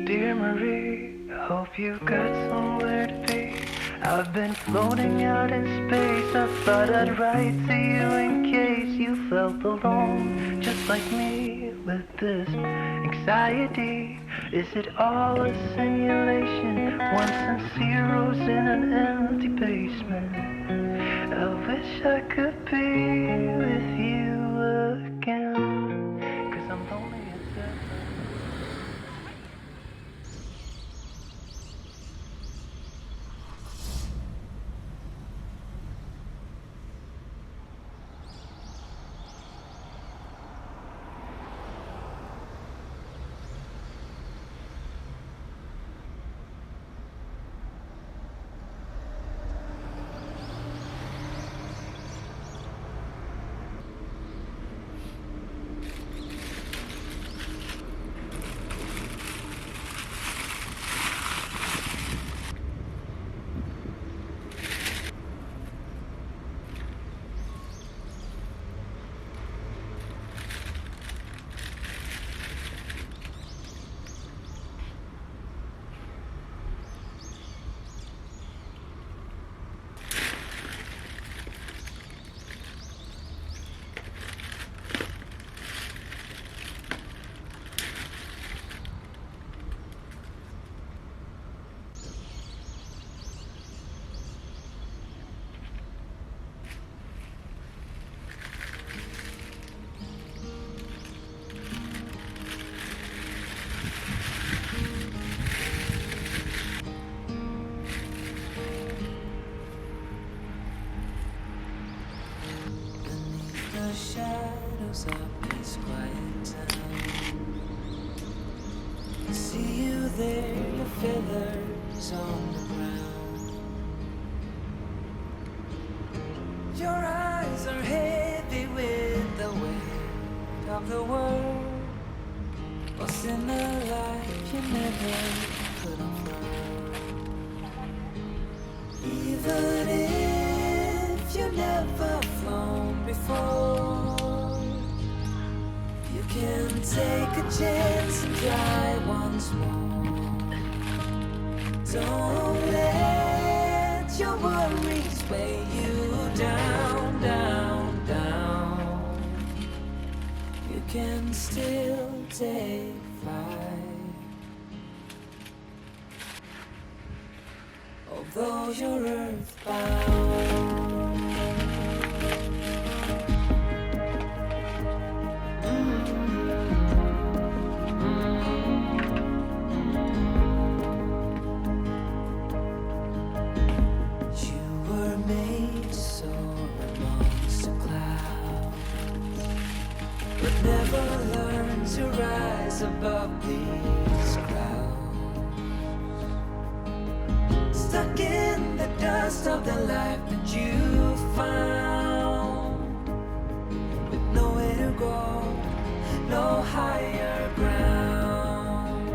Dear Marie, I hope you got somewhere to be. I've been floating out in space. I thought I'd write to you in case you felt alone, just like me, with this anxiety. Is it all a simulation? Ones and zeros in an empty basement. I wish I could be with you again, 'cause I'm lonely as ever. The shadows of this quiet town. I see you there, your feathers on the ground. Your eyes are heavy with the weight of the world. What's in a life you never could afford? Even if you never flown before, you can take a chance and try once more. Don't let your worries weigh you down, down, down. You can still take flight, although you're earthbound. Never learn to rise above these crowds, stuck in the dust of the life that you found, with nowhere to go, no higher ground.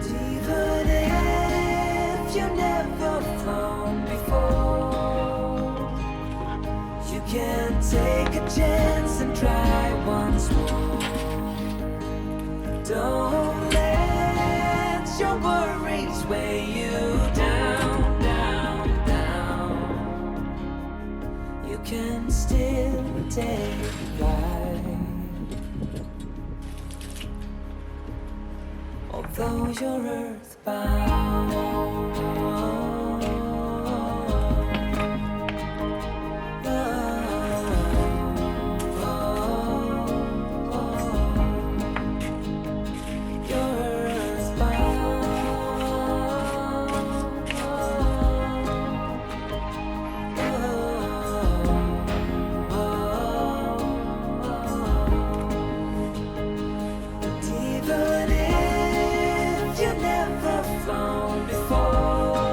Even if you never flown before, you can take a chance and try once more. Don't let your worries weigh you down, down, down. You can still take flight, although you're earthbound. Even if you never flown before,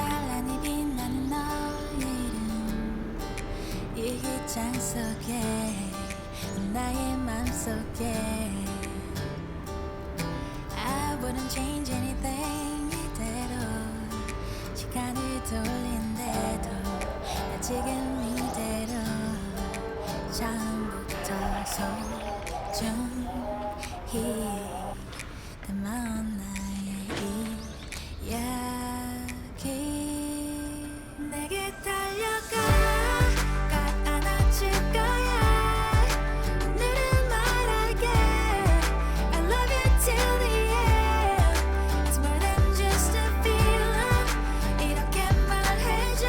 찬란히 빛나는 너의 이름 일기장 속에 나의 맘속에 I wouldn't change anything 이대로 시간을 돌린대도 나 지금 이대로 처음부터 소중히 담아온 나의 이야기 내게 달려가 꽉 안아줄 거야 오늘은 말할게 I love you till the end It's more than just a feeling 이렇게 말해줘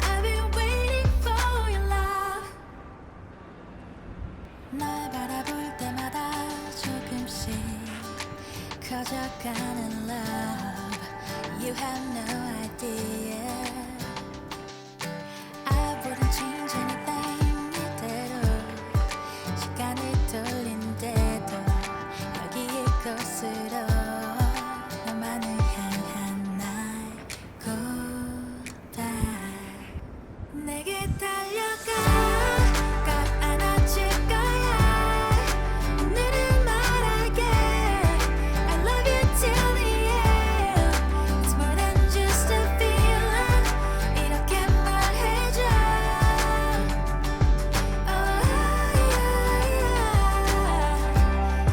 I've been waiting for your love 널 바라볼 때마다 조금씩 커져가는 love You have no idea I wouldn't change anything 이대로 시간을 돌린대도 여기 이곳으로 너만을 향한 날 고백 내게 달려가 꽉 안아줄 거야 오늘은 말할게 I love you till the end It's more than just a feeling 이렇게 말해줘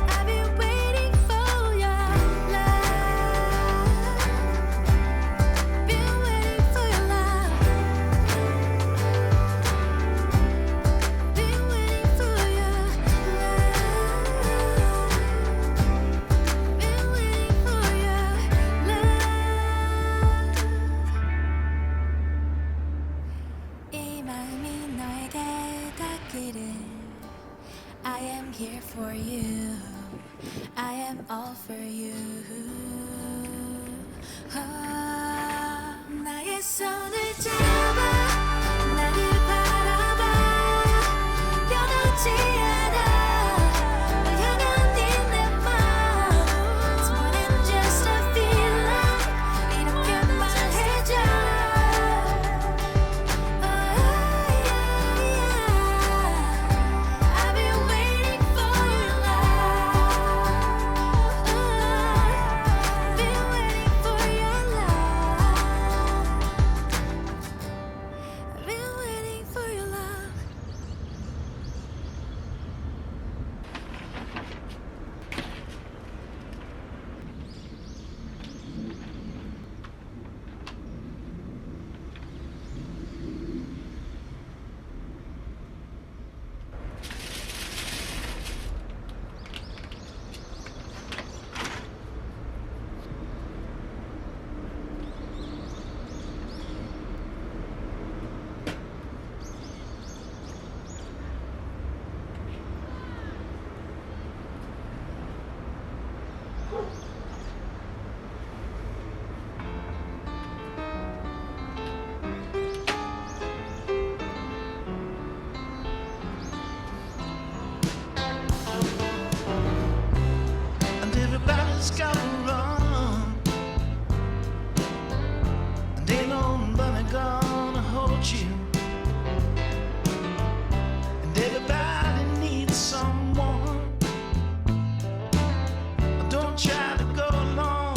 I've been waiting for your love Been waiting for your love Been waiting for your love Been waiting for your love 이 마음이 너에게 닿기를 I am here for you I am all for you 나의 손을 잡아 나를 바라봐 변하지 않아 널 향한 네 맘 It's more than just a feeling 이렇게 말해줘 I've been waiting for your love Been waiting for your love Been waiting for your love And everybody's got to run. And ain't nobody gonna hold you. And everybody needs someone. Don't try to go alone.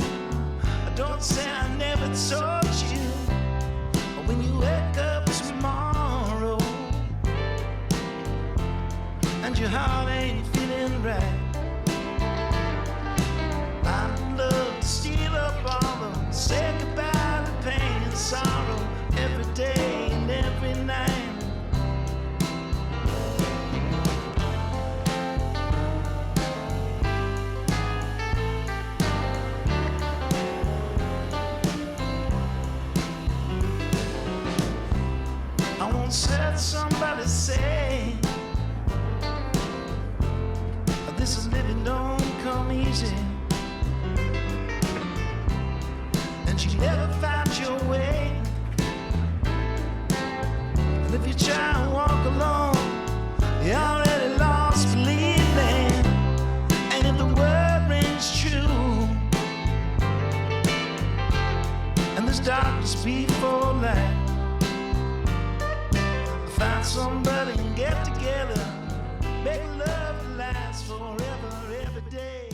Don't say I never told you. When you wake up tomorrow and your heart ain't feeling right, I'd love to steal up all the say goodbye to pain and sorrow every day and every night. I once heard somebody say, this is living don't come easy. And you never find your way. And if you try and walk alone, you're already lost, believe me. And if the word darkness before light. Find somebody and get together. Make love last forever every day.